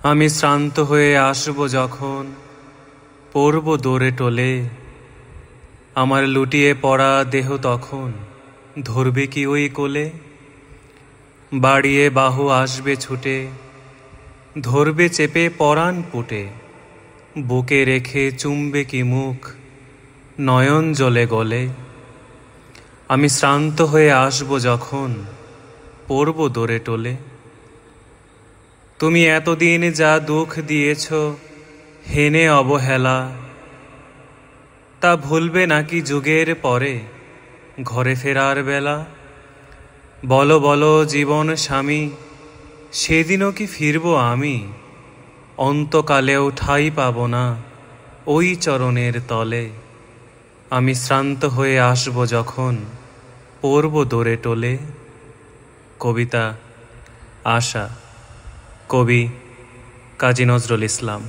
আমি শ্রান্ত হয়ে আসব যখন, পড়ব দোরে টোলে। আমার লুটিয়ে পড়া দেহ তখন ধরবে কি ওই কোলে? বাড়িয়ে বাহু আসবে ছুটে, ধরবে চেপে পরাণ পুটে। বুকে রেখে চুমবে কি মুখ, নয়ন জলে গলে। আমি শ্রান্ত হয়ে আসব যখন, পড়ব দোরে টোলে। তুমি এতদিন যা দুঃখ দিয়েছ, হেনে অবহেলা, তা ভুলবে নাকি যুগের পরে ঘরে ফেরার বেলা? বলো বলো জীবন স্বামী, সেদিনও কি ফিরব আমি? অন্তকালেও ঠাঁই পাব না ওই চরণের তলে। আমি শ্রান্ত হয়ে আসব যখন, পড়ব দোরে টোলে। কবিতা আশা, কবি কাজী নজরুল ইসলাম।